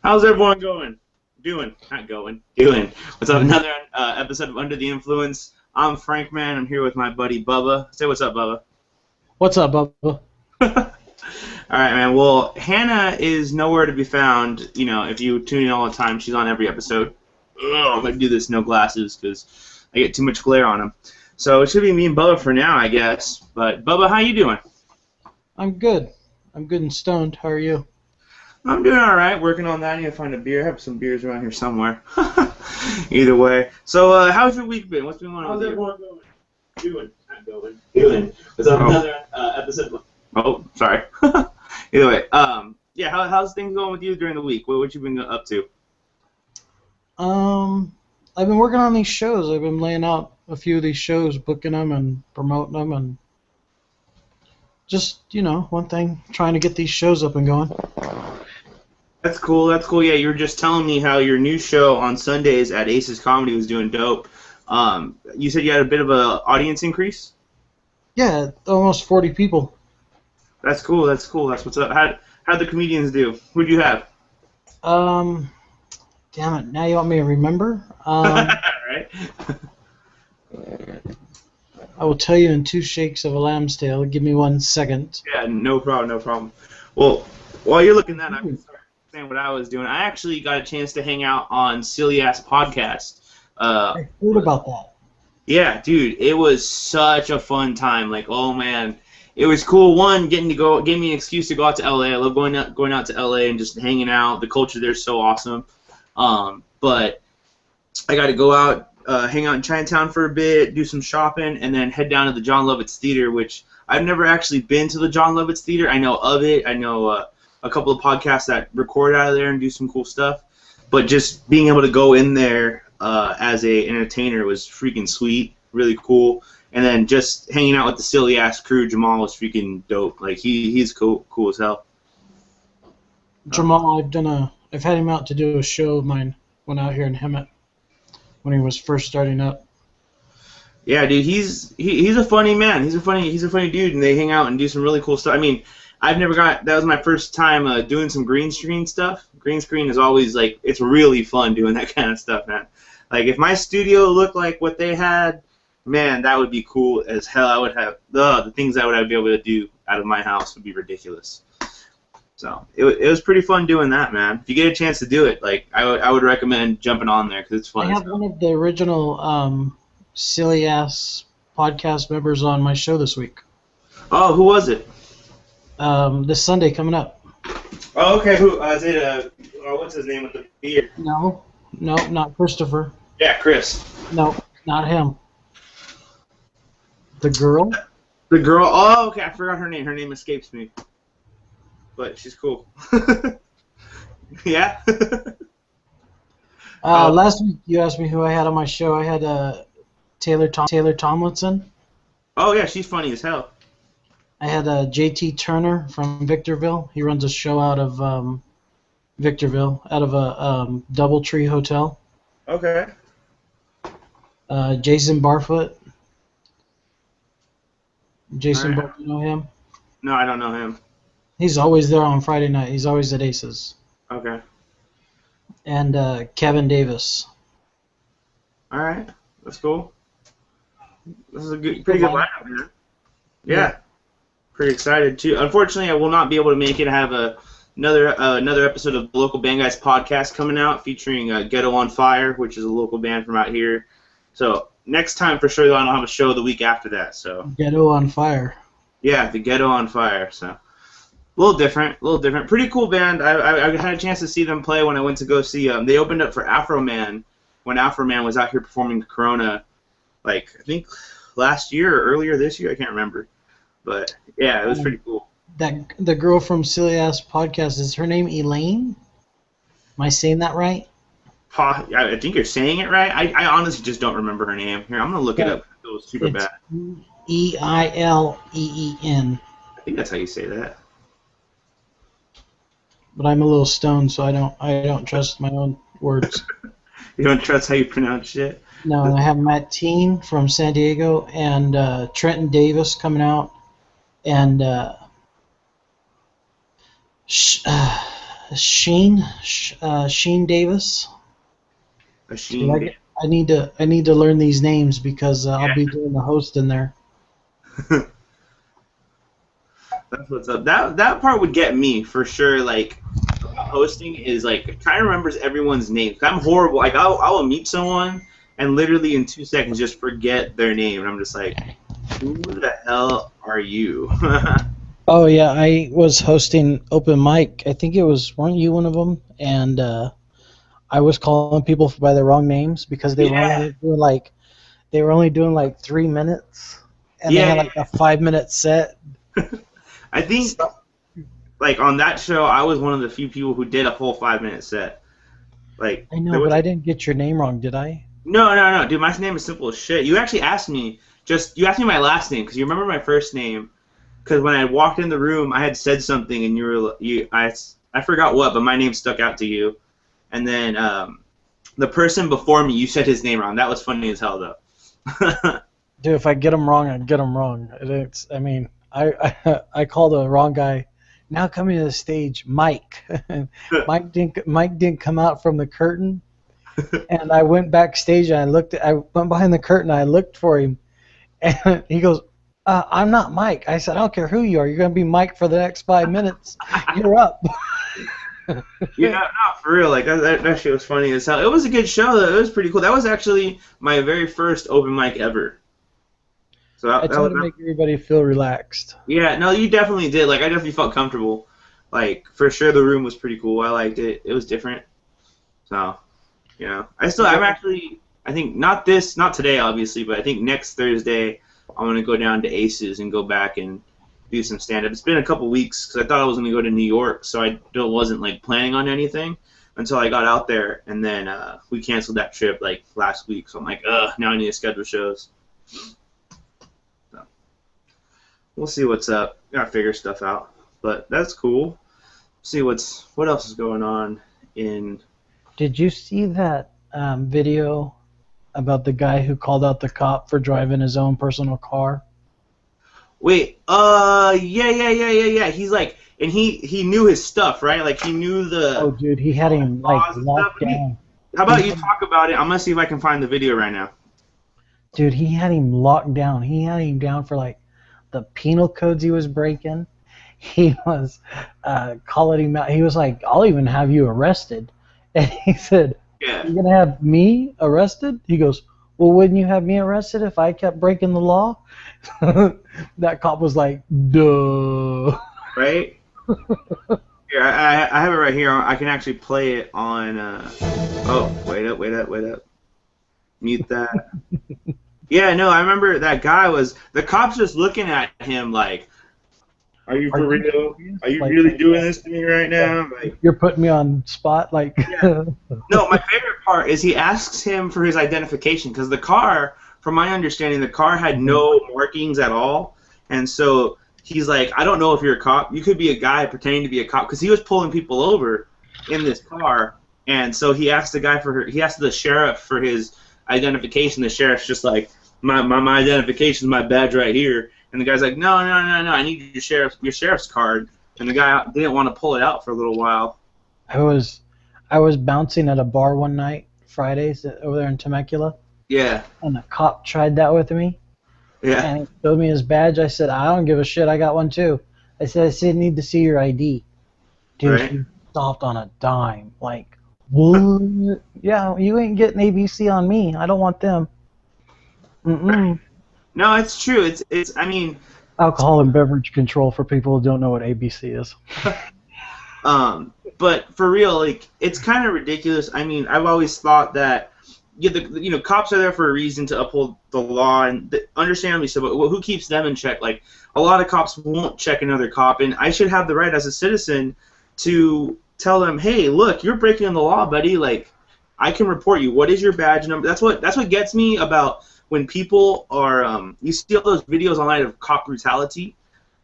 How's everyone going? Doing? Not going. Doing. What's up? Another episode of Under the Influence. I'm Frank, man. I'm here with my buddy Bubba. Say what's up, Bubba. What's up, Bubba? All right, man. Well, Hannah is nowhere to be found. You know, if you tune in all the time, she's on every episode. Ugh, I'm going to do this no glasses because I get too much glare on them. So it should be me and Bubba for now, I guess. But, Bubba, how you doing? I'm good. I'm good and stoned. How are you? I'm doing all right. Working on that. I need to find a beer. I have some beers around here somewhere. Either way. So, how's your week been? What's been going on with you? How's everyone going? Doing. Not going. Doing. What's up? Another episode. Oh, sorry. Either way. Yeah. How's things going with you during the week? What you been up to? I've been working on these shows. I've been laying out a few of these shows, booking them and promoting them, and just, one thing, trying to get these shows up and going. That's cool. That's cool. Yeah, you were just telling me how your new show on Sundays at Aces Comedy was doing dope. You said you had a bit of an audience increase? Yeah, almost 40 people. That's cool. That's cool. That's what's up. How'd the comedians do? Who'd you have? Damn it. Now you want me to remember? Right. I will tell you in 2 shakes of a lamb's tail. Give me 1 second. Yeah, no problem, no problem. Well, while you're looking at that, I can start saying what I was doing. I actually got a chance to hang out on Silly Ass Podcast. I heard about that. Yeah, dude, it was such a fun time. Like, oh man, it was cool. One, gave me an excuse to go out to LA. I love going out to LA and just hanging out. The culture there is so awesome. But I got to go out, hang out in Chinatown for a bit, do some shopping, and then head down to the John Lovitz Theater, which I've never actually been to the John Lovitz Theater. I know of it. I know a couple of podcasts that record out of there and do some cool stuff. But just being able to go in there as an entertainer was freaking sweet, really cool. And then just hanging out with the silly ass crew, Jamal was freaking dope. Like he's cool as hell. Jamal, I've had him out to do a show of mine when out here in Hemet when he was first starting up. Yeah, dude, he's a funny man. He's a funny dude, and they hang out and do some really cool stuff. I mean, that was my first time doing some green screen stuff. Green screen is always like, it's really fun doing that kind of stuff, man. Like if my studio looked like what they had, man, that would be cool as hell. I would have the things I would be able to do out of my house would be ridiculous. So it was pretty fun doing that, man. If you get a chance to do it, like I would recommend jumping on there because it's fun. I have one of the original silly ass podcast members on my show this week. Oh, who was it? This Sunday coming up. Oh, okay. Who is it? What's his name with the beard? No, not Christopher. Yeah, Chris. No, not him. The girl. The girl. Oh, okay. I forgot her name. Her name escapes me. But she's cool. Yeah. Last week you asked me who I had on my show. I had Taylor Tomlinson. Oh yeah, she's funny as hell. I had JT Turner from Victorville. He runs a show out of Victorville, out of a DoubleTree hotel. Okay. Jason Barfoot. Jason, All right. you know him? No, I don't know him. He's always there on Friday night. He's always at Aces. Okay. And Kevin Davis. All right, that's cool. This is a pretty good lineup, man. Yeah. Pretty excited too. Unfortunately, I will not be able to make it. I have another episode of the Local Band Guys podcast coming out featuring Ghetto on Fire, which is a local band from out here. So next time for sure, I'll have a show the week after that. So Ghetto on Fire. Yeah, the Ghetto on Fire. So a little different. Pretty cool band. I had a chance to see them play when I went to go see them. They opened up for Afroman when Afroman was out here performing Corona, like I think last year or earlier this year. I can't remember. But yeah, it was pretty cool. The girl from Silly Ass Podcast, is her name Elaine? Am I saying that right? I think you're saying it right. I honestly just don't remember her name. Here, I'm gonna look it up. It was super bad. Eileen. I think that's how you say that. But I'm a little stoned, so I don't trust my own words. You don't trust how you pronounce shit? No, I have Matt Teen from San Diego and Trenton Davis coming out, and Sheen Davis. A Dude, Sheen. I need to learn these names because I'll Yeah. be doing the host in there. That's what's up. That part would get me for sure. Like hosting is like trying to remember everyone's name. 'Cause I'm horrible. Like I will meet someone and literally in 2 seconds just forget their name, and I'm just like, who the hell are you? Oh yeah, I was hosting open mic. I think it was weren't you one of them? And I was calling people by the wrong names because Yeah, they were only doing like 3 minutes, and they had yeah. like a 5 minute set. I think So, like on that show, I was one of the few people who did a whole 5 minute set. Like I know, there but was I didn't get your name wrong, did I? no, dude. My name is simple as shit. You actually asked me you asked me my last name because you remember my first name. Because when I walked in the room, I had said something, and I forgot what, but my name stuck out to you. And then the person before me, you said his name wrong. That was funny as hell, though. Dude, if I get them wrong, I get them wrong. I mean, I called the wrong guy. Now coming to the stage, Mike. Mike didn't come out from the curtain, and I went backstage and I went behind the curtain. And I looked for him, and he goes, "I'm not Mike." I said, "I don't care who you are. You're gonna be Mike for the next 5 minutes. You're up." Yeah, not for real. Like that shit was funny as hell. It was a good show, though. It was pretty cool. That was actually my very first open mic ever. So I that try was to make everybody feel relaxed. yeah. No, you definitely did. Like I definitely felt comfortable. Like for sure, the room was pretty cool. I liked it. It was different. So. I'm actually, I think not today, obviously, but I think next Thursday I'm gonna go down to Aces and go back and do some stand up. It's been a couple weeks because I thought I was gonna go to New York, so I wasn't like planning on anything until I got out there, and then we canceled that trip like last week. So I'm like, now I need to schedule shows. So we'll see what's up. Gotta figure stuff out, but that's cool. See what else is going on in. Did you see that video about the guy who called out the cop for driving his own personal car? Wait, yeah. He's like, and he knew his stuff, right? Like he knew Oh, the dude, he had him like laws and stuff. locked down. How about you talk about it? I'm gonna see if I can find the video right now. Dude, he had him locked down. He had him down for like the penal codes he was breaking. He was calling him out. He was like, "I'll even have you arrested." And he said, Yeah, "You're gonna have me arrested?" He goes, "Well, wouldn't you have me arrested if I kept breaking the law?" That cop was like, "Duh." right. Here, I have it right here. I can actually play it on. Oh, wait up. Mute that. Yeah, no, I remember that guy was the cops just looking at him like, "Are you Are for you real? serious? Are you Like, really doing this to me right now?" Like, you're putting me on spot, like. yeah. No, my favorite part is he asks him for his identification because the car, from my understanding, the car had no markings at all, and so he's like, "I don't know if you're a cop. You could be a guy pretending to be a cop," because he was pulling people over in this car, and so he asked he asked the sheriff for his identification. The sheriff's just like, "My identification is my badge right here," and the guy's like, "No, I need your sheriff's card," and the guy didn't want to pull it out for a little while. I was bouncing at a bar one night, Fridays over there in Temecula, Yeah, and a cop tried that with me, yeah, and he showed me his badge. I said, "I don't give a shit. I got one too." I said, "Need to see your ID." Dude, right. he stopped on a dime. Like, what? Yeah, you ain't getting ABC on me. I don't want them. Mm-mm. No, it's true. It's. I mean, Alcohol and beverage control for people who don't know what ABC is. but for real, like it's kind of ridiculous. I mean, I've always thought that cops are there for a reason to uphold the law, and understandably so. But who keeps them in check? Like a lot of cops won't check another cop, and I should have the right as a citizen to tell them, "Hey, look, you're breaking the law, buddy. Like, I can report you. What is your badge number?" That's what gets me about when people are. You see all those videos online of cop brutality,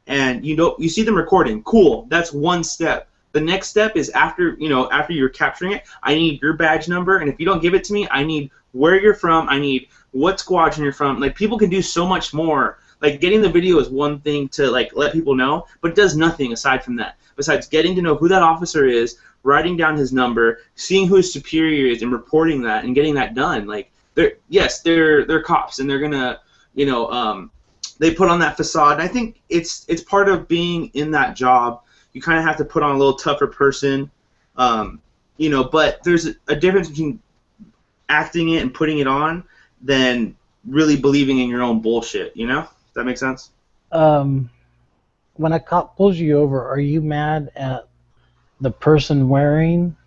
and you see them recording. Cool. That's one step. The next step is after you're capturing it, I need your badge number, and if you don't give it to me, I need where you're from, I need what squadron you're from. Like people can do so much more. Like getting the video is one thing to like let people know, but it does nothing aside from that. Besides getting to know who that officer is, writing down his number, seeing who his superior is, and reporting that and getting that done. Like, they're cops, and they're gonna, they put on that facade. And I think it's part of being in that job. You kind of have to put on a little tougher person, but there's a difference between acting it and putting it on than really believing in your own bullshit. Does that make sense? When a cop pulls you over, are you mad at the person wearing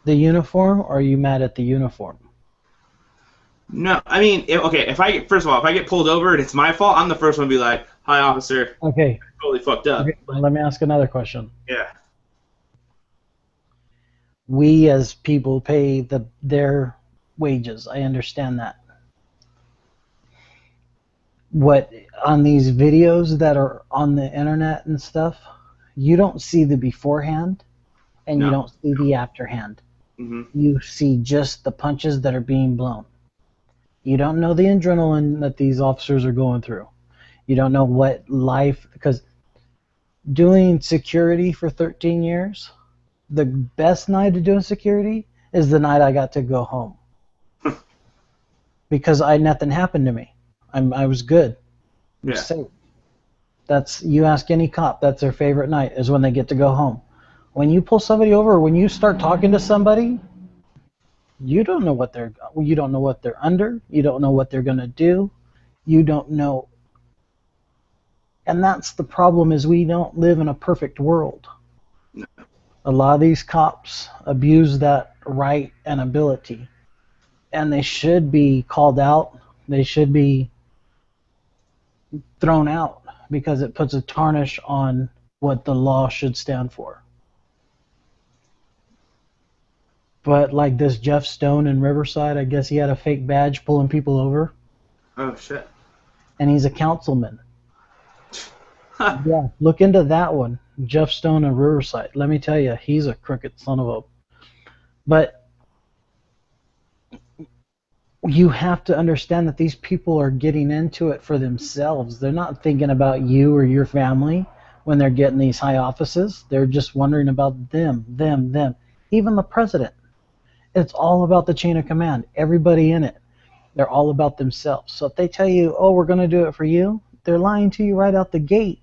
the uniform, or are you mad at the uniform? No, I mean, if I get pulled over and it's my fault, I'm the first one to be like, "Hi, officer." Okay. Totally fucked up. Okay, let me ask another question. Yeah. We as people pay their wages. I understand that. What on these videos that are on the internet and stuff, you don't see the beforehand, and you don't see the afterhand. Mm-hmm. You see just the punches that are being blown. You don't know the adrenaline that these officers are going through. You don't know what life, because doing security for 13 years, the best night of doing security is the night I got to go home. Because nothing happened to me. I was good. Yeah. Safe. You ask any cop, that's their favorite night, is when they get to go home. When you pull somebody over, when you start talking to somebody, you don't know what they're under. You don't know what they're gonna do. You don't know. And that's the problem, is we don't live in a perfect world. No. A lot of these cops abuse that right and ability, and they should be called out. They should be thrown out, because it puts a tarnish on what the law should stand for. But like this Jeff Stone in Riverside, I guess he had a fake badge pulling people over. Oh, shit. And he's a councilman. Yeah, look into that one. Jeff Stone in Riverside. Let me tell you, he's a crooked son of a... But you have to understand that these people are getting into it for themselves. They're not thinking about you or your family when they're getting these high offices. They're just wondering about them. Even the president. It's all about the chain of command. Everybody in it. They're all about themselves. So if they tell you, oh, we're going to do it for you, they're lying to you right out the gate.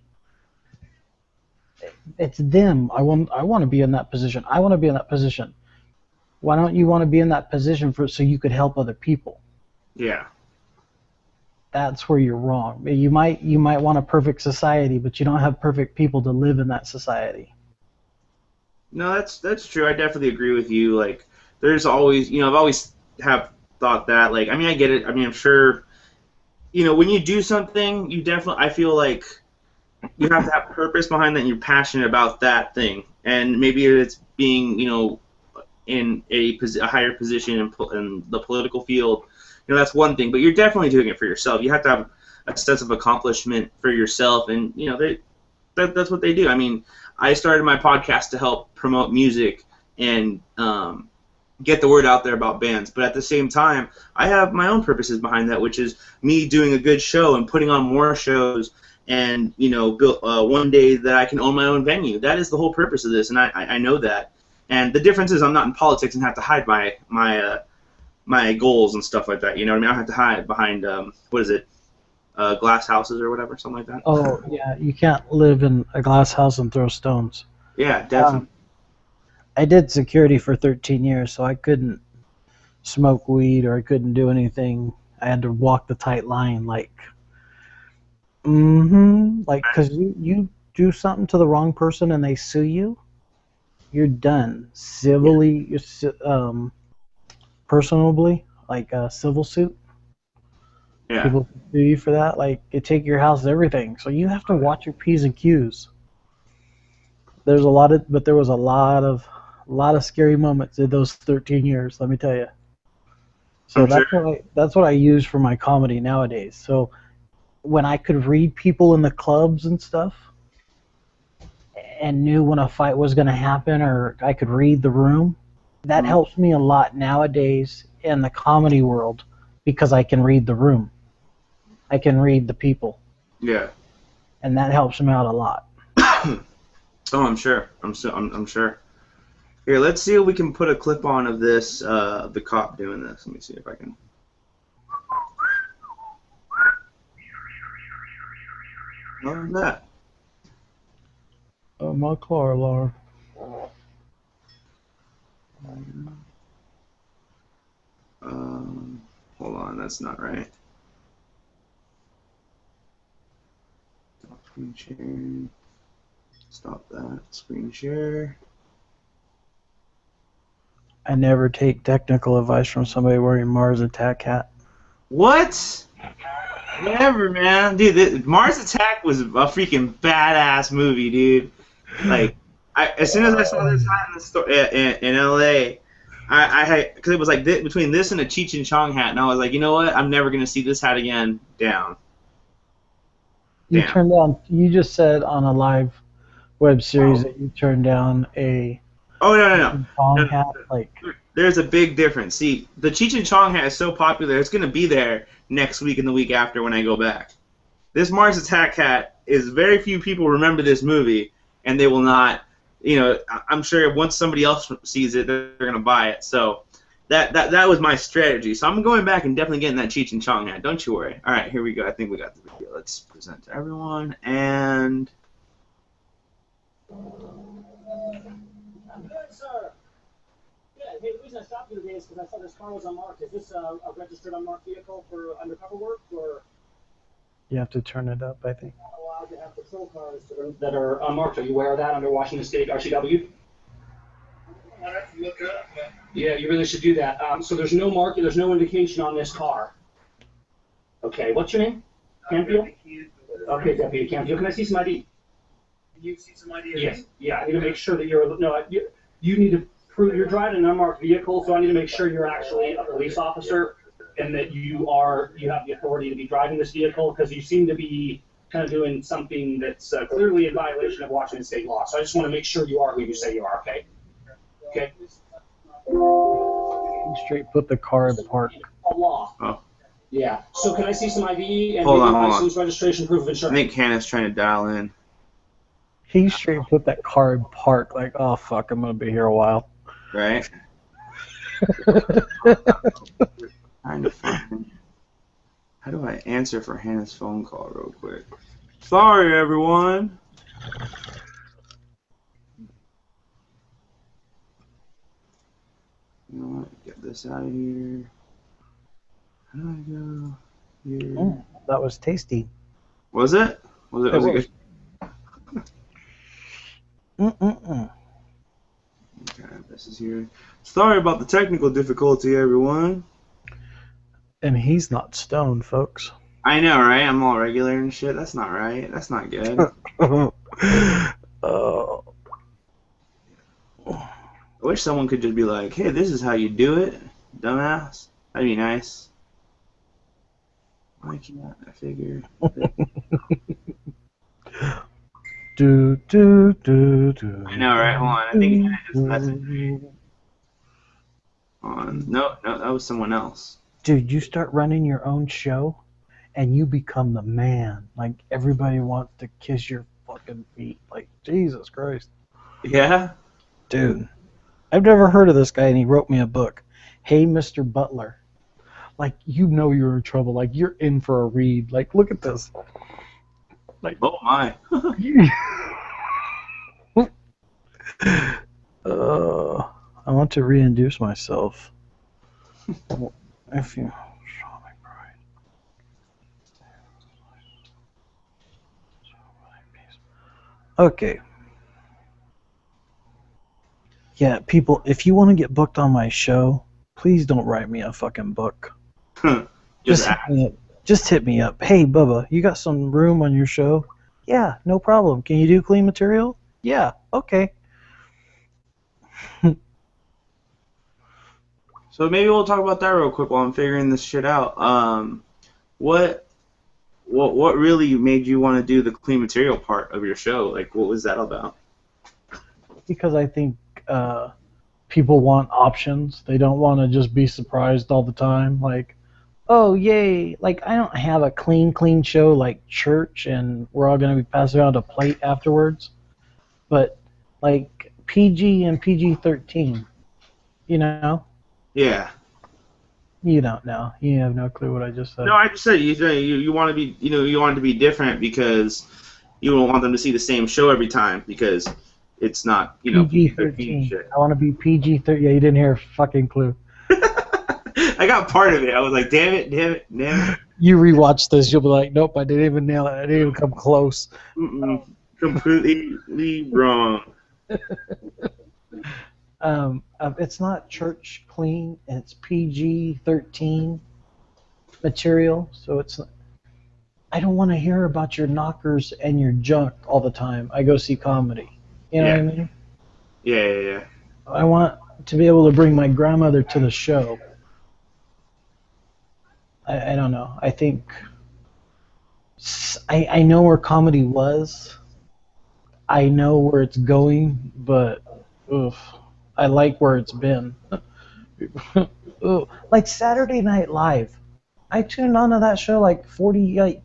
It's them. I want to be in that position. I want to be in that position. Why don't you want to be in that position so you could help other people? Yeah. That's where you're wrong. You might want a perfect society, but you don't have perfect people to live in that society. No, that's true. I definitely agree with you. Like, there's always, I've always have thought that. Like, I mean, I get it. I mean, I'm sure, when you do something, I feel like you have to have purpose behind that, and you're passionate about that thing. And maybe it's being, in a higher position in the political field, that's one thing. But you're definitely doing it for yourself. You have to have a sense of accomplishment for yourself, and that's what they do. I mean, I started my podcast to help promote music and get the word out there about bands. But at the same time, I have my own purposes behind that, which is me doing a good show and putting on more shows, and one day that I can own my own venue. That is the whole purpose of this, and I know that. And the difference is I'm not in politics and have to hide my goals and stuff like that. You know what I mean? I don't have to hide behind glass houses or whatever, something like that. Oh yeah, you can't live in a glass house and throw stones. Yeah, definitely. I did security for 13 years, so I couldn't smoke weed or I couldn't do anything. I had to walk the tight line, because you do something to the wrong person and they sue you, you're done. Civilly, personally, like a civil suit. Yeah. People sue you for that, like they take your house, everything. So you have to watch your P's and Q's. There was a lot of scary moments in those 13 years. Let me tell you. So that's what I use for my comedy nowadays. So when I could read people in the clubs and stuff, and knew when a fight was going to happen, or I could read the room, that helps me a lot nowadays in the comedy world, because I can read the room. I can read the people. Yeah. And that helps me out a lot. Oh, I'm sure. I'm sure. Here, let's see if we can put a clip on of this, the cop doing this. Let me see if I can. What was that? My car alarm. Hold on, that's not right. Stop screen sharing. Stop that. Screen share. I never take technical advice from somebody wearing Mars Attack hat. What? Never, man. Dude, Mars Attack was a freaking badass movie, dude. Like, as soon as I saw this hat in the store in LA, I had, because it was like between this and a Cheech and Chong hat, and I was like, you know what? I'm never gonna see this hat again. Down. You Damn. turned down. You just said on a live web series that you turned down a Oh no. Chong hat. Like, there's a big difference. See, the Cheech and Chong hat is so popular, it's gonna be there next week and the week after when I go back. This Mars Attack hat is very few people remember this movie, and they will not. You know, I'm sure once somebody else sees it, they're gonna buy it. So that was my strategy. So I'm going back and definitely getting that Cheech and Chong hat. Don't you worry. All right, here we go. I think we got the video. Let's present to everyone and. Good, sir. Good. Hey, the reason I stopped you today is because I saw this car was unmarked. Is this a registered unmarked vehicle for undercover work, or you have to turn it up, I think. allowed to have patrol cars that are unmarked? Are you aware of that under Washington State RCW? I'd have to look up. Yeah, you really should do that. So there's no mark, there's no indication on this car. Okay, what's your name? Canfield? Okay, Deputy Canfield. Can I see some ID? Can you see some ID? Yes. Yeah, I need to make sure that you're. No, you need to prove you're driving an unmarked vehicle, so I need to make sure you're actually a police officer and that you have the authority to be driving this vehicle, because you seem to be kind of doing something that's clearly in violation of Washington State law. So I just want to make sure you are who you say you are. Okay. Okay. Straight put the car in park. A law. Oh. Yeah. So can I see some ID and Hold on. license, registration, proof of I insurance? think Hannah's trying to dial in. He straight put that car in park. Like, oh fuck, I'm gonna be here a while. Right? Trying to find. How do I answer for Hannah's phone call real quick? Sorry, everyone. You know what? Get this out of here. How do I go here? That was tasty. Was it? Was it good? Okay, this is here. Sorry about the technical difficulty, everyone. And he's not stoned, folks. I know, right? I'm all regular and shit. That's not right. That's not good. I wish someone could just be like, hey, this is how you do it, dumbass. That'd be nice. Why can't I figure? I know, right? Hold on. I think I just messaged me. No, that was someone else. Dude, you start running your own show, and you become the man. Like, everybody wants to kiss your fucking feet. Like, Jesus Christ. Yeah? Dude. I've never heard of this guy, and he wrote me a book. Hey, Mr. Butler. Like, you know you're in trouble. Like, you're in for a read. Like, look at this. Like, oh, my. I want to reintroduce myself. If you show my pride. Okay. Yeah, people, if you want to get booked on my show, please don't write me a fucking book. Just hit me up. Hey, Bubba, you got some room on your show? Yeah, no problem. Can you do clean material? Yeah, okay. So maybe we'll talk about that real quick while I'm figuring this shit out. What really made you want to do the clean material part of your show? Like, what was that about? Because I think people want options. They don't want to just be surprised all the time. Like, oh, yay. Like, I don't have a clean show like church and we're all going to be passing around a plate afterwards. But, like, PG and PG-13. You know? Yeah. You don't know. You have no clue what I just said. No, I just said you want to be you want it to be different because you don't want them to see the same show every time because it's not PG-13. shit. I want to be PG-13. Yeah, you didn't hear a fucking clue. I got part of it. I was like, damn it. You rewatch this, you'll be like, nope, I didn't even nail it. I didn't even come close. Completely wrong. It's not church clean. It's PG-13 material, so it's. I don't want to hear about your knockers and your junk all the time. I go see comedy. You know what I mean? Yeah. I want to be able to bring my grandmother to the show. I don't know. I think I know where comedy was. I know where it's going, but I like where it's been. Like Saturday Night Live. I tuned on to that show like 40. Like,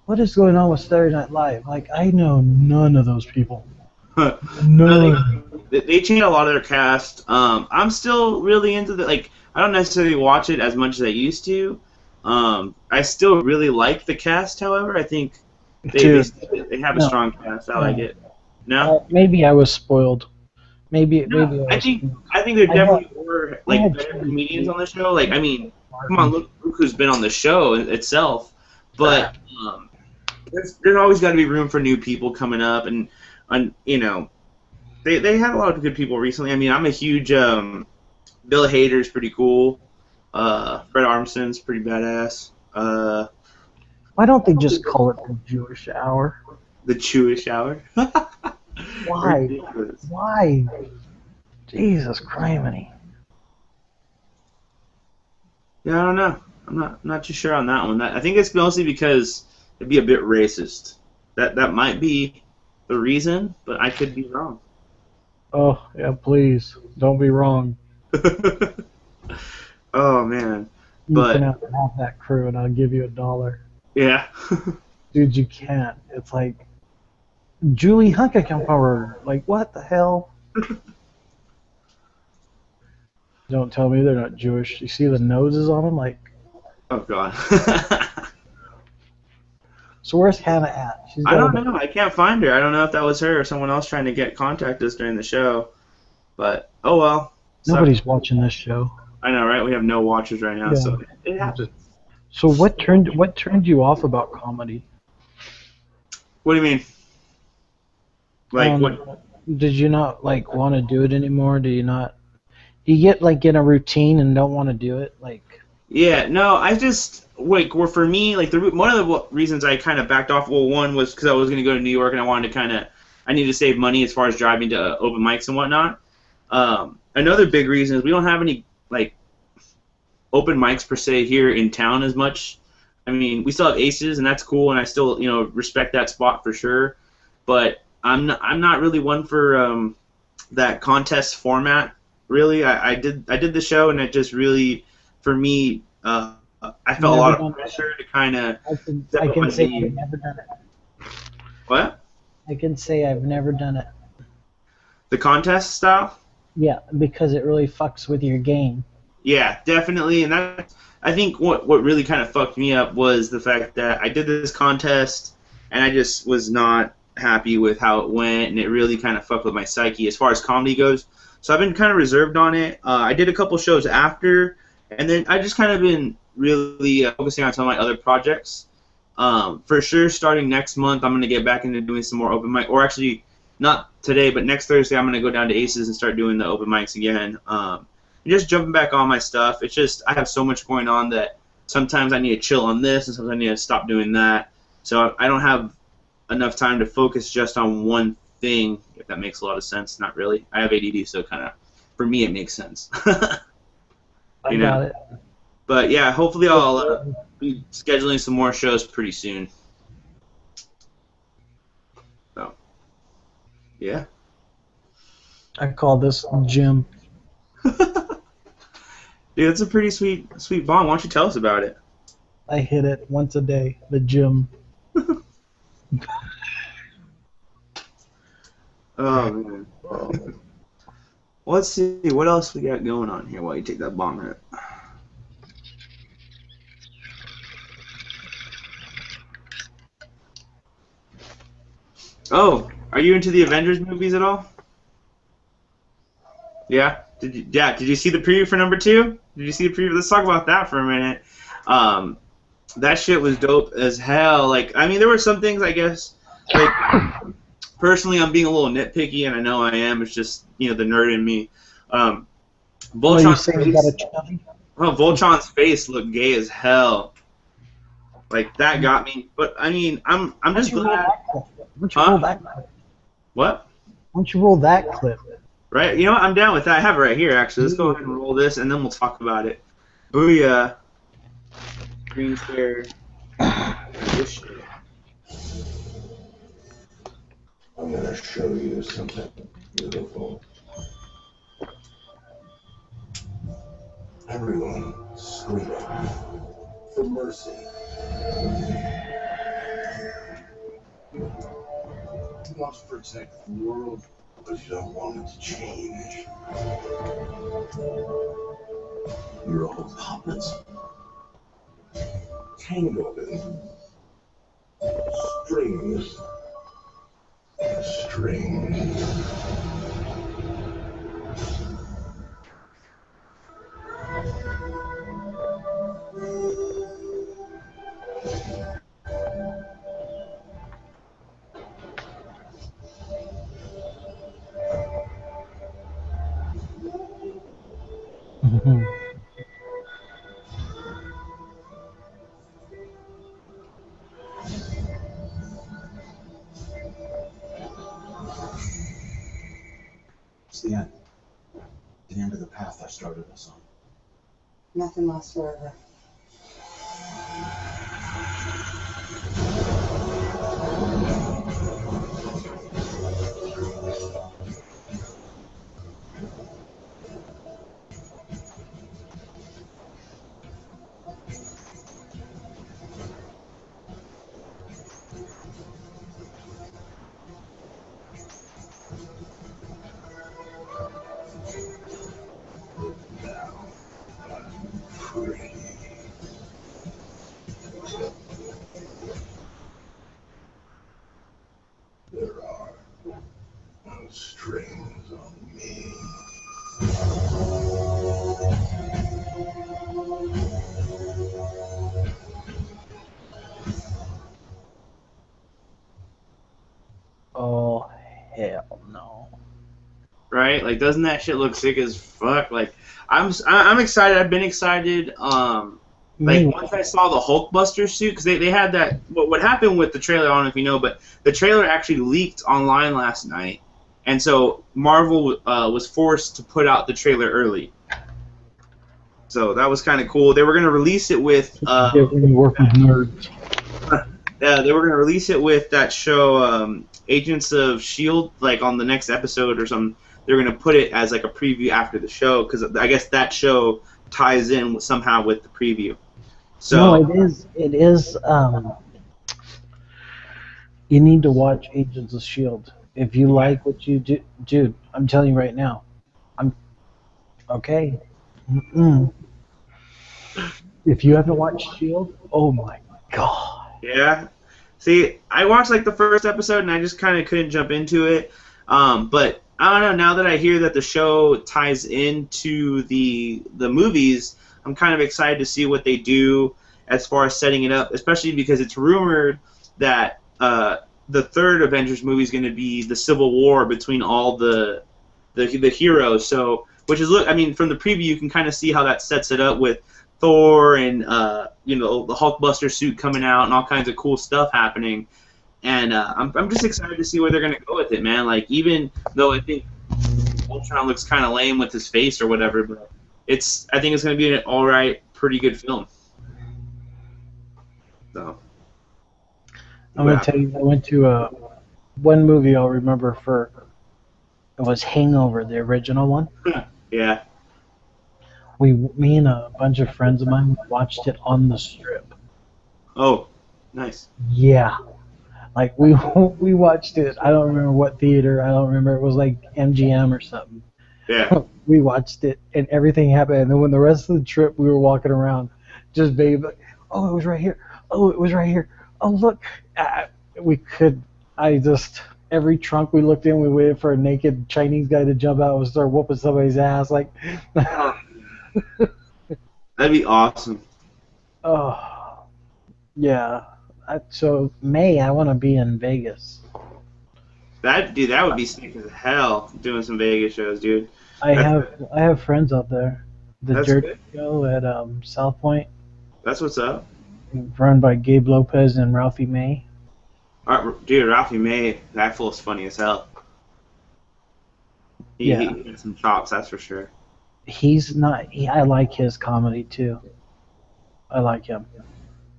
what is going on with Saturday Night Live? Like, I know none of those people. None. They changed a lot of their cast. I'm still really into the I don't necessarily watch it as much as I used to. I still really like the cast, however. I think they have a strong cast. I like it. No? Maybe I was spoiled. Maybe I think there definitely were better comedians on the show. Like, I mean, come on, look who's been on the show itself. But there's always got to be room for new people coming up, and they had a lot of good people recently. I mean, I'm a huge Bill Hader's pretty cool. Fred Armisen's pretty badass. Why don't they just call it the Jewish Hour? The Jewish Hour? Why? Ridiculous. Why? Jesus criminy. Yeah, I don't know. I'm not too sure on that one. I think it's mostly because it'd be a bit racist. That might be the reason, but I could be wrong. Oh, yeah, please. Don't be wrong. Oh, man. You can have that crew and I'll give you $1. Yeah. Dude, you can't. It's like, Julie Hunka come forward. Like, what the hell? Don't tell me they're not Jewish. You see the noses on them? Like, oh, God. So where's Hannah at? I don't know. I can't find her. I don't know if that was her or someone else trying to contact us during the show. But, oh well. Nobody's watching this show. I know, right? We have no watchers right now, so it happens. So what turned you off about comedy? What do you mean? Like what? Did you not want to do it anymore? Do you not? Do you get in a routine and don't want to do it? Yeah, no. I just for me, one of the reasons I kind of backed off. Well, one was because I was going to go to New York and I wanted to I needed to save money as far as driving to open mics and whatnot. Another big reason is we don't have any open mics per se here in town as much. I mean, we still have Aces and that's cool, and I still respect that spot for sure. But I'm not really one for that contest format. Really, I did the show, and it just really, for me, I felt a lot of pressure to kind of. I can say I've never done it. What? I can say I've never done it. The contest style? Yeah, because it really fucks with your game. Yeah, definitely, and I think what really kind of fucked me up was the fact that I did this contest, and I just was not happy with how it went, and it really kind of fucked with my psyche as far as comedy goes. So I've been kind of reserved on it. I did a couple shows after, and then I just kind of been really focusing on some of my other projects. For sure, starting next month, I'm going to get back into doing some more open mic, or actually, not today, but next Thursday, I'm going to go down to Aces and start doing the open mics again. Just jumping back on my stuff. It's just I have so much going on that sometimes I need to chill on this, and sometimes I need to stop doing that. So I don't have enough time to focus just on one thing, if that makes a lot of sense. Not really. I have ADD, so kind of, for me, it makes sense. I got it. But yeah, hopefully I'll be scheduling some more shows pretty soon. So, yeah. I call this gym. Dude, that's a pretty sweet bomb. Why don't you tell us about it? I hit it once a day, the gym. Oh man. Well, let's see what else we got going on here while you take that bomb hit. Oh, are you into the Avengers movies at all? Yeah. Did you see the preview for number 2? Did you see the preview? Let's talk about that for a minute. Um, that shit was dope as hell. Like, I mean, there were some things, I guess, like, personally, I'm being a little nitpicky, and I know I am. It's just, the nerd in me. Voltron's Voltron's face looked gay as hell. Like, that got me. But, I mean, I'm just glad. Why don't you roll that clip? What? Why don't you roll that clip? Right? You know what? I'm down with that. I have it right here, actually. Let's go ahead and roll this, and then we'll talk about it. Booyah. Green share. This shit. I'm gonna show you something beautiful. Everyone screaming for mercy. You want to protect the world, but you don't want it to change. You're all puppets. Tangled in strings. Strings. It's the end. The end of the path I started us on. Nothing lasts forever. There are no strings on me. Oh, hell no. Right? Like, doesn't that shit look sick as fuck? Like, I'm excited. I've been excited. Like, once I saw the Hulkbuster suit, because they had that. What happened with the trailer? I don't know if you know, but the trailer actually leaked online last night, and so Marvel was forced to put out the trailer early. So that was kind of cool. They were gonna release it with. Work with nerds. Yeah, they were gonna release it with that show, Agents of Shield, like on the next episode or something. They're gonna put it as like a preview after the show because I guess that show ties in somehow with the preview. So No, it is. You need to watch Agents of Shield if you like what you do, dude. I'm telling you right now. I'm okay. If you haven't watched Shield, oh my god. yeah. See, I watched like the first episode and I just kind of couldn't jump into it. But I don't know. Now that I hear that the show ties into the movies, I'm kind of excited to see what they do as far as setting it up, especially because it's rumored that the third Avengers movie is going to be the Civil War between all the heroes. So, which is I mean, from the preview you can kind of see how that sets it up with Thor and the Hulkbuster suit coming out and all kinds of cool stuff happening. And I'm just excited to see where they're going to go with it, man. Like, even though I think Ultron looks kind of lame with his face or whatever, but I think it's going to be an alright, pretty good film. So, I'm going to tell you, I went to one movie I'll remember it was Hangover, the original one. Yeah. Me and a bunch of friends of mine watched it on the Strip. Oh, nice. Yeah. Like we watched it. I don't remember what theater. I don't remember. It was like MGM or something. Yeah. We watched it, and everything happened. And then when the rest of the trip, we were walking around, just baby, like, oh, it was right here. Oh, it was right here. Oh, look. We could. I just every trunk we looked in, we waited for a naked Chinese guy to jump out and start whooping somebody's ass. Like, That'd be awesome. oh, yeah. So May, I want to be in Vegas. That would be sick as hell doing some Vegas shows, dude. I have friends out there. The That's Jerky good. Show at South Point, That's what's up. run by Gabe Lopez and Ralphie May. Dude, Ralphie May, that fool's funny as hell. He has some chops, that's for sure. He's not. I like his comedy too. I like him.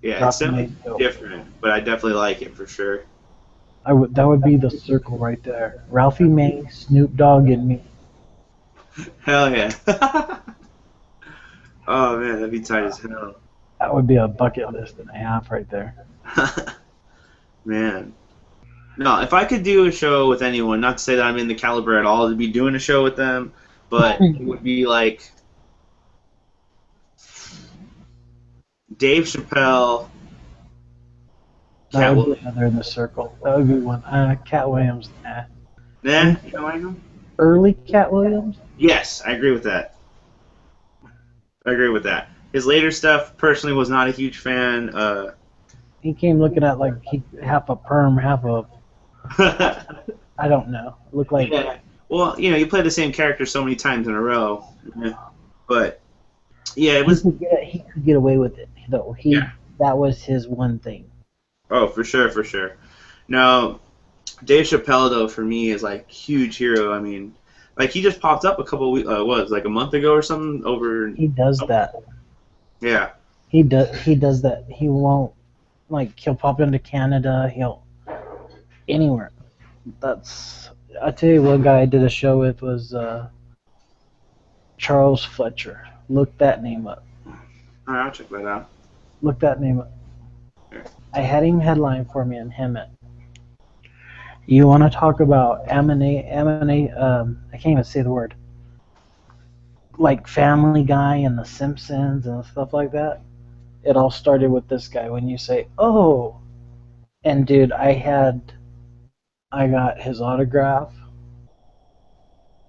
Yeah, it's Ralphie definitely May's dope. different, but I definitely like it for sure. That would be the circle right there. Ralphie May, Snoop Dogg, and me. Hell yeah. Oh man, that'd be tight as hell. That would be a bucket list and a half right there. Man. No, if I could do a show with anyone, not to say that I'm in the caliber at all to be doing a show with them, but it would be like Dave Chappelle, That Cat would Williams. be another in the circle. That would be one. Cat Williams. Nah. Nah, you don't like him? Early Cat Williams. Yes, I agree with that. His later stuff, personally, was not a huge fan. He came looking at like he half a perm, half a I don't know. Looked like Yeah. Well, you play the same character so many times in a row. Yeah. But yeah, it was. he could get away with it though. Yeah. That was his one thing. Oh, for sure. No, Dave Chappelle though for me is like huge hero. I mean, like he just popped up a couple weeks, like a month ago or something over. He does that. Yeah. He does that. He won't he'll pop into Canada. He'll anywhere. I tell you, one guy I did a show with was Charles Fletcher. Look that name up. All right, I'll check that out. Look that name up. Sure. I had him headline for me in Hemet. You want to talk about I can't even say the word. Like Family Guy and The Simpsons and stuff like that. It all started with this guy when you say, oh. And dude, I got his autograph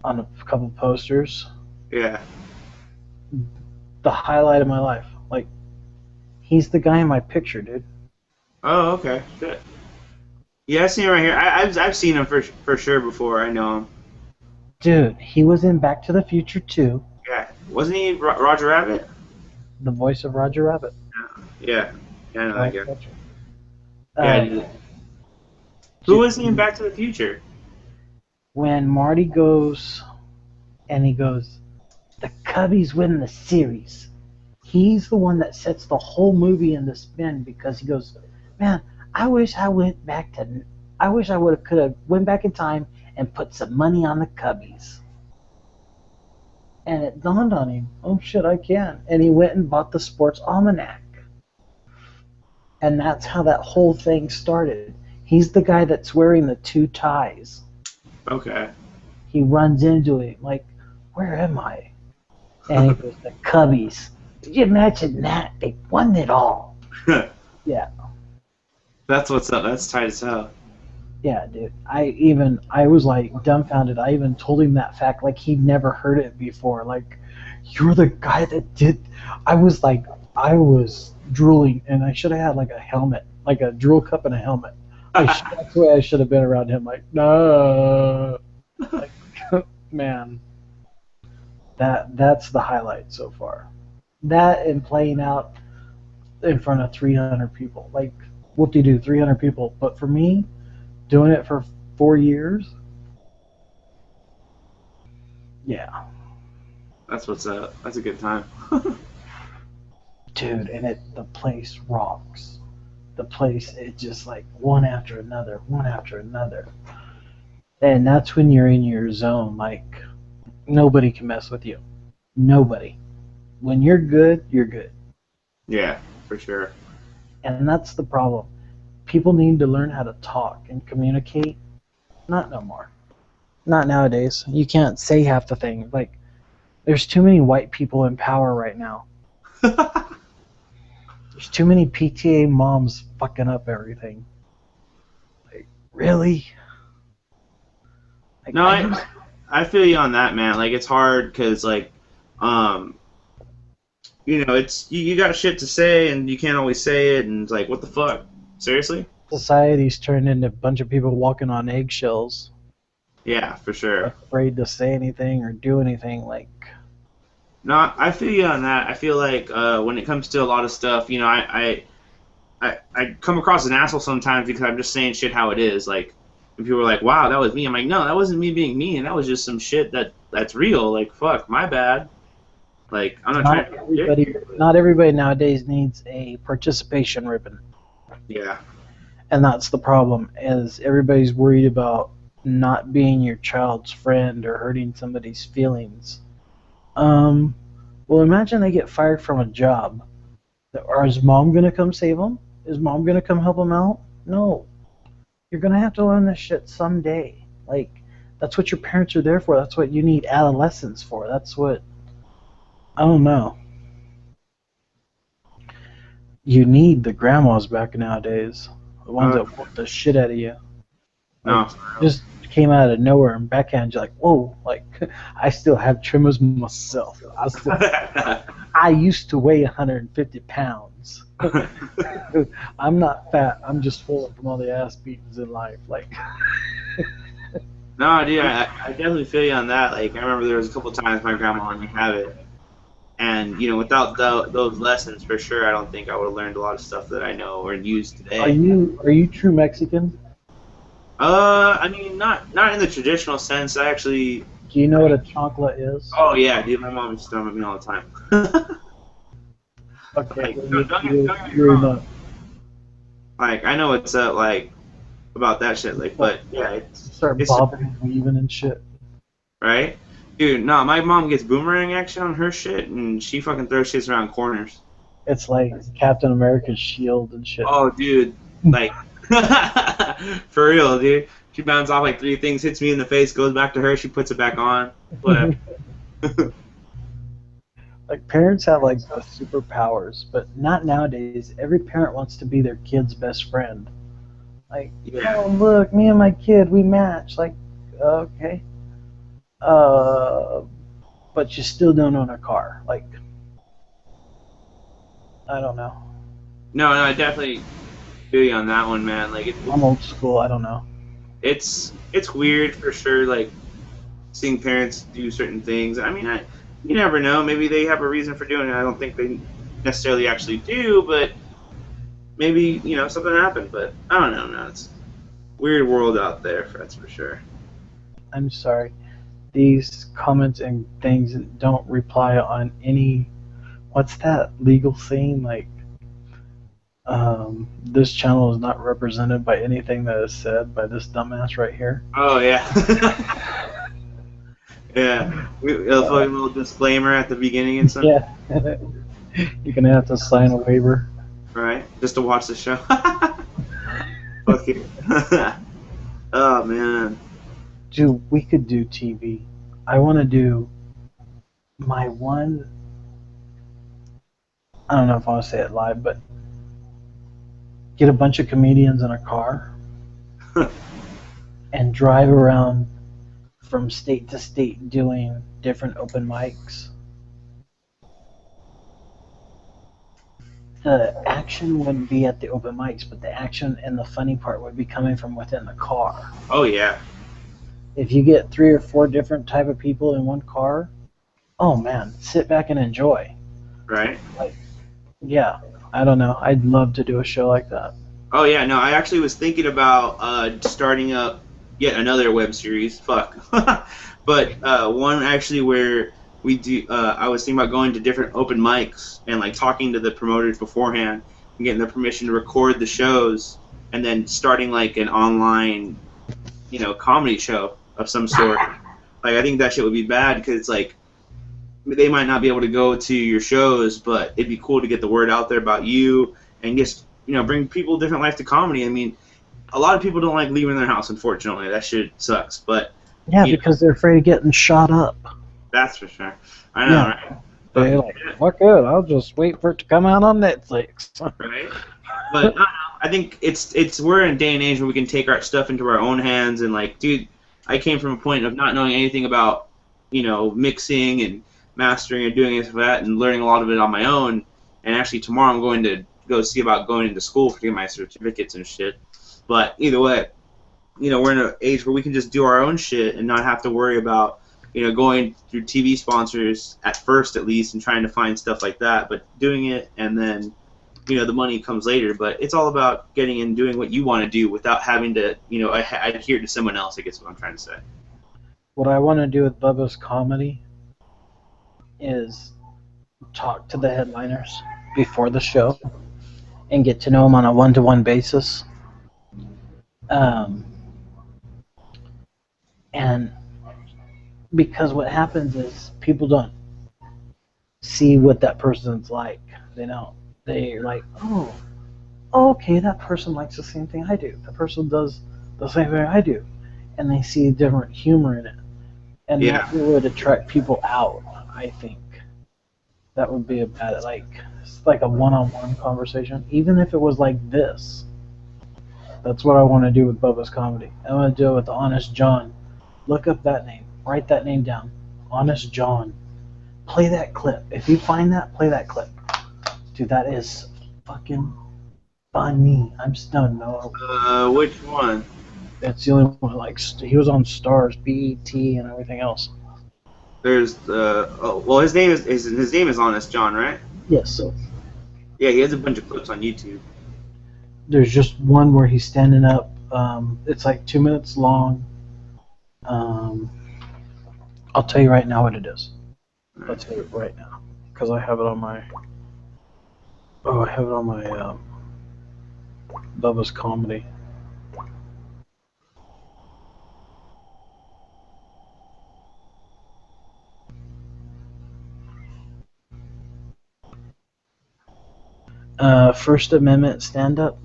on a couple posters. Yeah. The highlight of my life. Like, he's the guy in my picture, dude. Oh, okay. Good. Yeah, I've seen him right here. I've seen him for sure before. I know him. Dude, he was in Back to the Future 2, Yeah. Wasn't he Roger Rabbit? the voice of Roger Rabbit. Yeah. Yeah, I know that guy. Fletcher. Yeah. Who was he in Back to the Future? When Marty goes and he goes, the Cubbies win the series. He's the one that sets the whole movie into spin because he goes, man, I wish I would have could have went back in time and put some money on the Cubbies. And it dawned on him, oh shit, I can. And he went and bought the Sports Almanac. And that's how that whole thing started. He's the guy that's wearing the two ties. Okay. He runs into him like, where am I? And he goes, the Cubbies. Did you imagine that? They won it all. Yeah. That's what's up. That's tight as hell. Yeah, dude. I was like dumbfounded. I even told him that fact like he'd never heard it before. Like, you're the guy that did. I was drooling, and I should have had like a helmet, like a drool cup and a helmet. That's the way I should have been around him. Like, no. Like, man. That's the highlight so far. That and playing out in front of 300 people. Like, whoop-de-doo, 300 people. But for me, doing it for 4 years, yeah. That's what's up. That's a good time. Dude, and the place rocks. The place, it's just like one after another. And that's when you're in your zone. Like, nobody can mess with you. Nobody. When you're good, you're good. Yeah, for sure. And that's the problem. people need to learn how to talk and communicate. Not no more. Not nowadays. You can't say half the thing. Like, there's too many white people in power right now. There's too many PTA moms fucking up everything. Like, really? Like, No, I feel you on that, man. Like, it's hard because, like, you know, it's you got shit to say and you can't always say it, and it's like, what the fuck? Seriously? Society's turned into a bunch of people walking on eggshells, Yeah, for sure. afraid to say anything or do anything. Like, No, I feel you on that. I feel like when it comes to a lot of stuff, you know, I come across an asshole sometimes because I'm just saying shit how it is. Like, if people are like, wow, that was me, I'm like, no, that wasn't me being mean. That was just some shit that's real. Like, fuck, my bad. Like, I'm not trying to... not everybody nowadays needs a participation ribbon. Yeah. And that's the problem, is everybody's worried about not being your child's friend or hurting somebody's feelings. Well, imagine they get fired from a job. Is mom going to come save them? Is mom going to come help them out? No. You're going to have to learn this shit someday. Like, that's what your parents are there for. That's what you need adolescents for. That's what... I don't know. You need the grandmas back nowadays. The ones that whoop the shit out of you. No. Just came out of nowhere and backhand, you're like, whoa, like, I still have tremors myself. I used to weigh 150 pounds. I'm not fat. I'm just full from all the ass beatings in life. Like, No, dude, I definitely feel you on that. Like, I remember there was a couple times my grandma let me have it. And, you know, without those lessons, for sure, I don't think I would have learned a lot of stuff that I know or use today. are you true Mexican? I mean, not in the traditional sense. I actually... Do you know what a chancla is? Oh, yeah, dude, my mom used to throw them at me all the time. Okay, Like, you're not. Like, I know what's up, like, about that shit, like, but, yeah, Start it's bobbing and weaving and shit. right? Dude, no, my mom gets boomerang action on her shit, and she fucking throws shit around corners. It's like Captain America's shield and shit. Oh, dude, like, for real, dude. She bounces off like 3 things, hits me in the face, goes back to her, she puts it back on. Whatever. Like, parents have, like, the superpowers, but not nowadays. Every parent wants to be their kid's best friend. Like, Yeah. oh, look, me and my kid, we match. Like, okay. But you still don't own a car. Like, I don't know. No, I definitely feel you on that one, man. Like, I'm old school. I don't know. it's weird for sure, like, seeing parents do certain things. I mean, you never know. Maybe they have a reason for doing it. I don't think they necessarily actually do, but maybe, you know, something happened. But I don't know. No, it's a weird world out there, that's for sure. I'm sorry. These comments and things don't reply on any. What's that legal thing? Like, this channel is not represented by anything that is said by this dumbass right here. Oh, yeah. Yeah. A fucking little disclaimer at the beginning and stuff. Yeah. You're gonna have to sign a waiver. Right? Just to watch the show. Fuck it. Oh, man. Dude, we could do TV. I want to do my one. I don't know if I want to say it live, but get a bunch of comedians in a car and drive around from state to state doing different open mics. The action wouldn't be at the open mics, but the action and the funny part would be coming from within the car. Oh, yeah. If you get 3 or 4 different type of people in one car, oh man, sit back and enjoy. Right? Like, yeah, I don't know. I'd love to do a show like that. Oh, yeah, no, I actually was thinking about starting up yet another web series. Fuck. But one actually where we do, I was thinking about going to different open mics and, like, talking to the promoters beforehand and getting their permission to record the shows and then starting, like, an online, you know, comedy show of some sort. Like, I think that shit would be bad because it's like, they might not be able to go to your shows, but it'd be cool to get the word out there about you and just bring people different life to comedy. I mean, a lot of people don't like leaving their house, unfortunately. That shit sucks. But Yeah, because they're afraid of getting shot up. that's for sure. I know, Yeah. right? They're like, fuck it, I'll just wait for it to come out on Netflix. Right? But I don't know. I think we're in a day and age where we can take our stuff into our own hands and like, dude, I came from a point of not knowing anything about, mixing and mastering and doing this and that and learning a lot of it on my own. And actually tomorrow I'm going to go see about going into school to get my certificates and shit. But either way, we're in an age where we can just do our own shit and not have to worry about, going through TV sponsors at first at least and trying to find stuff like that. But doing it and then the money comes later, but it's all about getting and doing what you want to do without having to, adhere to someone else, I guess is what I'm trying to say. What I want to do with Bubba's comedy is talk to the headliners before the show and get to know them on a one-to-one basis. And because what happens is people don't see what that person's like. They don't. They're like, oh, okay, that person likes the same thing I do. That person does the same thing I do. And they see different humor in it. And that would attract people out, I think. That would be it's like a one-on-one conversation. Even if it was like this. That's what I want to do with Bubba's comedy. I want to do it with Honest John. Look up that name. Write that name down. Honest John. Play that clip. If you find that, play that clip. Dude, that is fucking funny. I'm stunned. No. Which one? That's the only one. Like, he was on Stars, BET, and everything else. There's his name is Honest John, right? Yes. So yeah, he has a bunch of clips on YouTube. there's just one where he's standing up. It's like 2 minutes long. I'll tell you right now what it is. I'll tell you right now because I have it on my. Oh, I have it on my Bubba's comedy. First Amendment stand-up.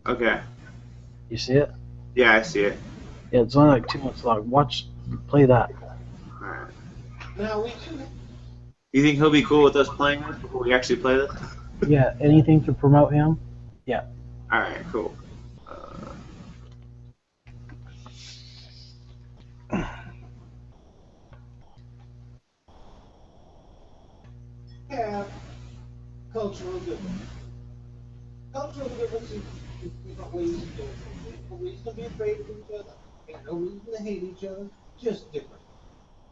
Okay. You see it? Yeah, I see it. Yeah, it's only like 2 minutes long. Play that. Alright. Now we do. You think he'll be cool with us playing this before we actually play this? Yeah, anything to promote him? Yeah. Alright, cool. Have cultural difference. Cultural differences is different ways of doing things. No reason to be afraid of each other. Ain't no reason to hate each other. Just different.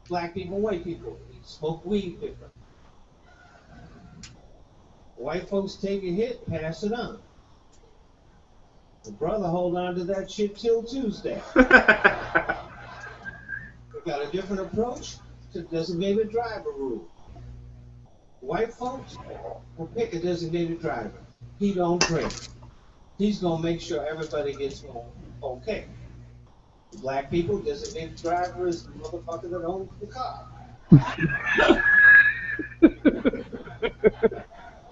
Black people, white people, we smoke weed different. White folks take a hit, pass it on. The brother hold on to that shit till Tuesday. They got a different approach to designated driver rule. White folks will pick a designated driver. He don't drink. He's gonna make sure everybody gets home okay. Black people, designated driver is the motherfucker that owns the car.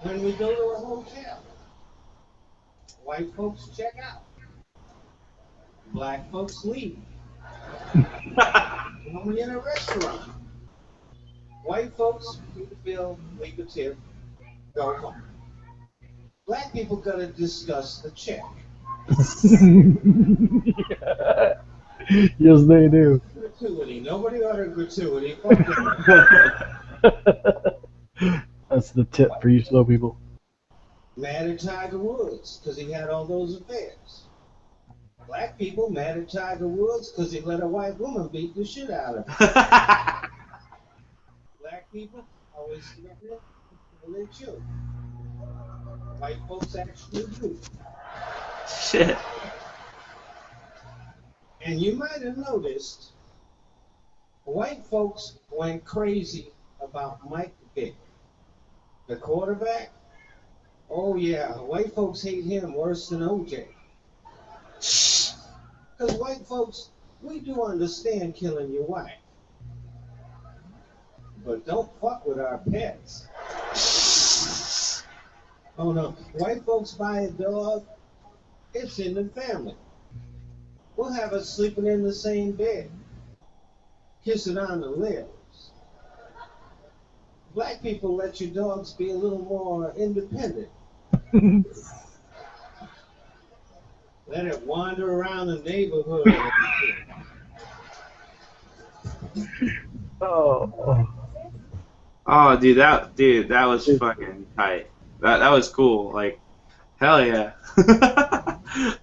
When we go to a hotel, white folks check out. Black folks leave. When we're in a restaurant, white folks pay the bill, leave the tip, go home. Black people gotta discuss the check. Yes, they do. Gratuity. Nobody ordered gratuity. Fuck that. That's the tip for you slow people. Mad at Tiger Woods because he had all those affairs. Black people mad at Tiger Woods because he let a white woman beat the shit out of him. Black people always step in for their children. White folks actually do. Shit. And you might have noticed, white folks went crazy about Mike Vick, the quarterback. Oh yeah, white folks hate him worse than OJ. Because white folks, we do understand killing your wife. But don't fuck with our pets. Oh no, white folks buy a dog, it's in the family. We'll have us sleeping in the same bed, kissing on the lips. Black people let your dogs be a little more independent. Let it wander around the neighborhood. Oh, Oh, dude, that was fucking tight. That was cool. Like, hell yeah.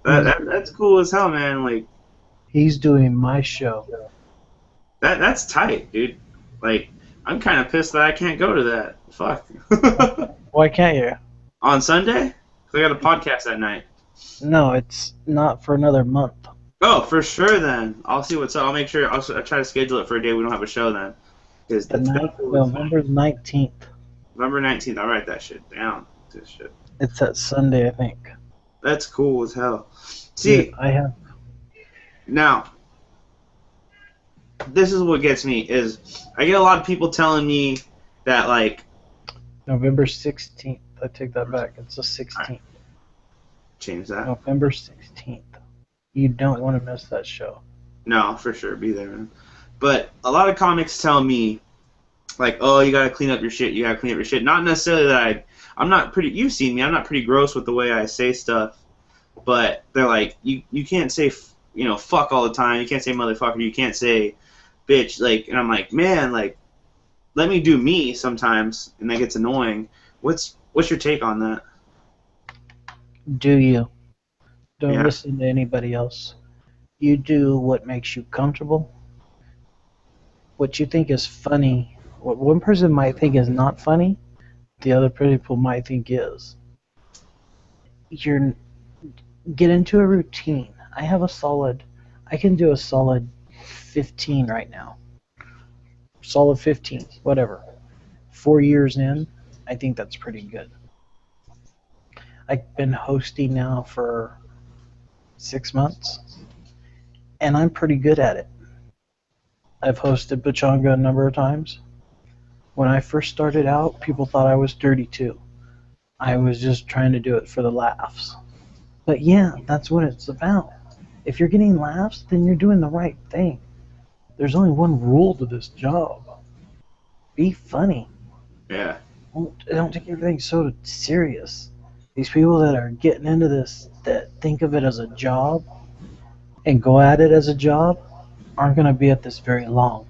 That's cool as hell, man. Like, he's doing my show. that's tight, dude. Like, I'm kind of pissed that I can't go to that. Fuck. Why can't you? On Sunday? 'Cause I got a podcast that night. No, it's not for another month. Oh, for sure then. I'll see what's up. I'll make sure. I'll try to schedule it for a day we don't have a show then. Because November 19th. November 19th. I'll write that shit down. This shit. It's that Sunday, I think. That's cool as hell. See, Yeah, I have. now, this is what gets me, is I get a lot of people telling me that, like, November 16th. I take that back. It's the 16th. change that. November 16th. You don't want to miss that show. No, for sure, be there, man. But a lot of comics tell me, like, oh, you gotta clean up your shit, Not necessarily that I'm not pretty, you've seen me, I'm not pretty gross with the way I say stuff, but they're like, you can't say, fuck all the time, you can't say motherfucker, you can't say bitch, like, and I'm like, man, like, let me do me sometimes, and that gets annoying. What's your take on that? Do you? Don't Yeah. listen to anybody else. You do what makes you comfortable. What you think is funny, what one person might think is not funny, the other people might think is. Get into a routine. I can do a solid 15 right now. Solid 15, whatever. 4 years in, I think that's pretty good. I've been hosting now for 6 months, and I'm pretty good at it. I've hosted Pachanga a number of times. When I first started out, people thought I was dirty too. I was just trying to do it for the laughs. But yeah, that's what it's about. If you're getting laughs, then you're doing the right thing. There's only one rule to this job. Be funny. Yeah. Don't take everything so serious. These people that are getting into this, that think of it as a job and go at it as a job, aren't going to be at this very long.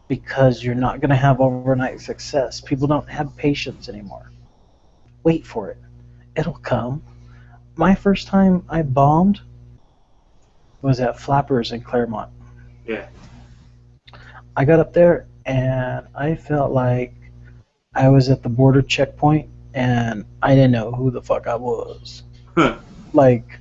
Because you're not going to have overnight success. People don't have patience anymore. Wait for it. It'll come. My first time I bombed was at Flappers in Claremont. Yeah. I got up there and I felt like I was at the border checkpoint and I didn't know who the fuck I was. Huh. Like,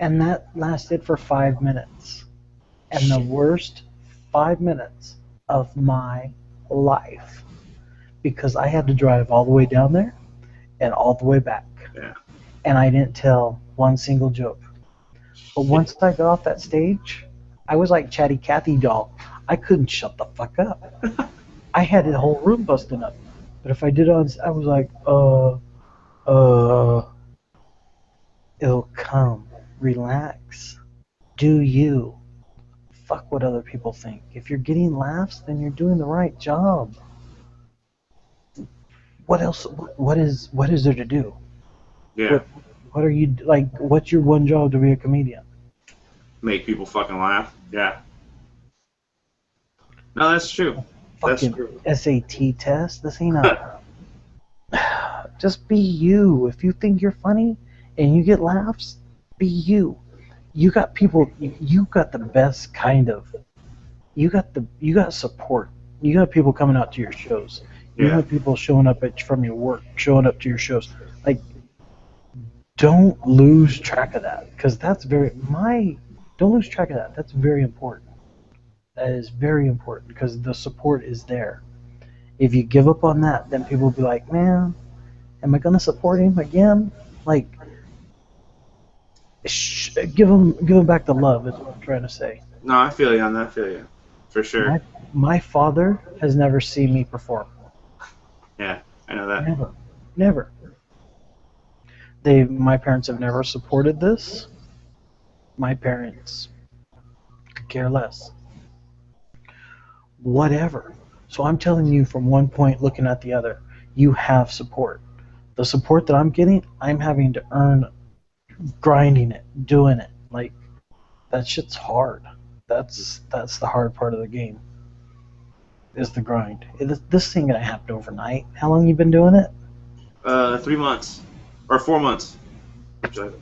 and that lasted for 5 minutes. And the worst 5 minutes of my life. Because I had to drive all the way down there and all the way back. Yeah. And I didn't tell one single joke. But once I got off that stage, I was like Chatty Cathy doll. I couldn't shut the fuck up. I had the whole room busting up. But if I did I was like, it'll come. Relax. Do you. Fuck what other people think. If you're getting laughs, then you're doing the right job. What else? What is there to do? Yeah. What are you like? What's your one job to be a comedian? Make people fucking laugh. Yeah. No, that's true. That's Fucking true. SAT test. This ain't a. Just be you. If you think you're funny and you get laughs, be you. You got people. You got the best kind of. You got support. You got people coming out to your shows. You Yeah. have people showing up from your work, showing up to your shows. Like, don't lose track of that, because that's don't lose track of that. That's very important. That is very important, because the support is there. If you give up on that, then people will be like, man, am I gonna support him again? Like, give him back the love is what I'm trying to say. No, I feel you on that. I feel you. for sure. My father has never seen me perform. Yeah, I know that. Never. Never. My parents have never supported this. My parents could care less. Whatever. So I'm telling you from one point looking at the other, you have support. The support that I'm getting, I'm having to earn grinding it, doing it. Like, that shit's hard. That's the hard part of the game. Is the grind. This thing gonna happen overnight. How long you been doing it? 3 months. Or 4 months. Who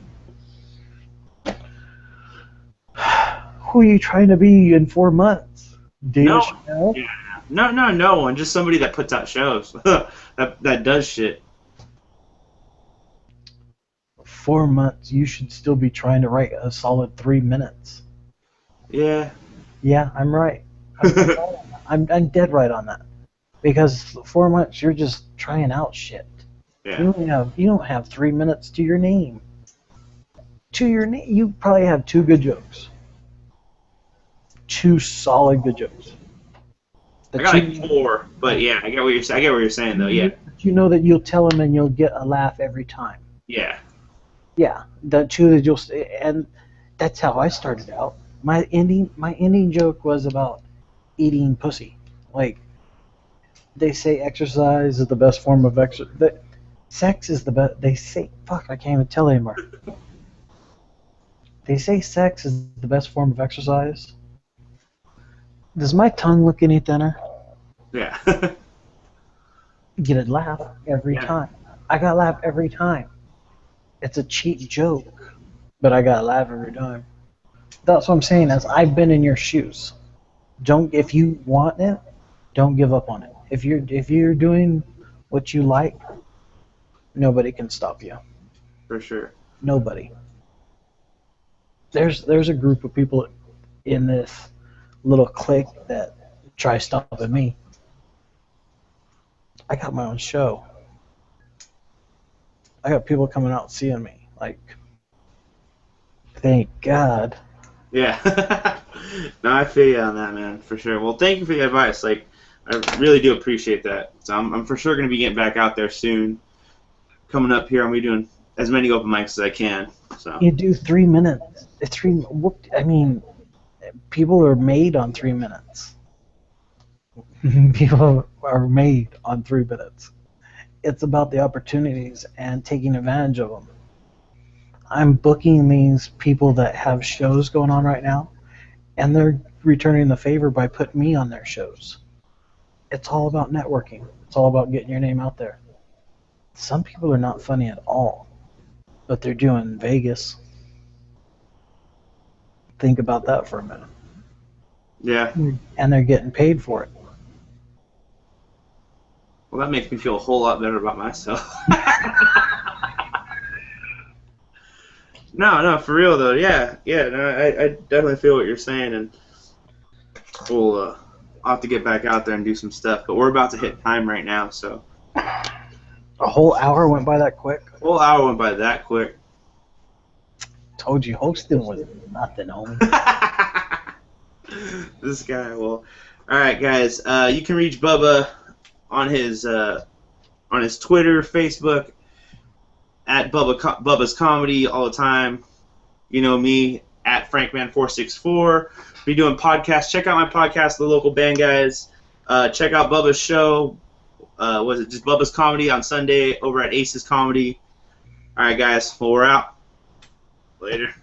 are you trying to be in 4 months? Dave No. Chappelle? Yeah. No one. Just somebody that puts out shows. that does shit. 4 months. You should still be trying to write a solid 3 minutes. Yeah. Yeah, I'm right. I'm dead right on that. Because 4 months, you're just trying out shit. Yeah. You don't have 3 minutes to your name. To your name, you probably have 2 good jokes. 2 solid good jokes. I got like 4, but yeah, I get what you're saying though. Yeah. But you know that you'll tell them and you'll get a laugh every time. Yeah. Yeah, the 2 that you'll and that's how I started out. My ending joke was about eating pussy. Like, they say exercise is the best form of exercise. Sex is the best. They say, fuck, I can't even tell anymore. They say sex is the best form of exercise. Does my tongue look any thinner? Yeah. Get a laugh every time. I got a laugh every time. It's a cheap joke, but I got a laugh every time. That's what I'm saying. Is I've been in your shoes. If you want it, don't give up on it. If you're doing what you like, nobody can stop you. For sure. Nobody. There's a group of people in this little clique that try stopping me. I got my own show. I got people coming out seeing me. Like, thank God. Yeah. No, I feel you on that, man, for sure. Well, thank you for the advice. Like, I really do appreciate that. So I'm for sure going to be getting back out there soon. Coming up here, I'm going to be doing as many open mics as I can. So. You do 3 minutes. I mean, people are made on 3 minutes. People are made on 3 minutes. It's about the opportunities and taking advantage of them. I'm booking these people that have shows going on right now, and they're returning the favor by putting me on their shows. It's all about networking. It's all about getting your name out there. Some people are not funny at all, but they're doing Vegas. Think about that for a minute. Yeah. And they're getting paid for it. Well, that makes me feel a whole lot better about myself. No, for real though. Yeah. No, I definitely feel what you're saying, and we'll I'll have to get back out there and do some stuff. But we're about to hit time right now, so. A whole hour went by that quick. A whole hour went by that quick. Told you, hosting was nothing, homie. This guy. Well, all right, guys. You can reach Bubba on his Twitter, Facebook, at Bubba's Comedy all the time. You know me, at FrankMan464. Be doing podcasts. Check out my podcast, The Local Band Guys. Check out Bubba's show. Was it just Bubba's Comedy on Sunday over at Aces Comedy? All right, guys. Well, we're out. Later.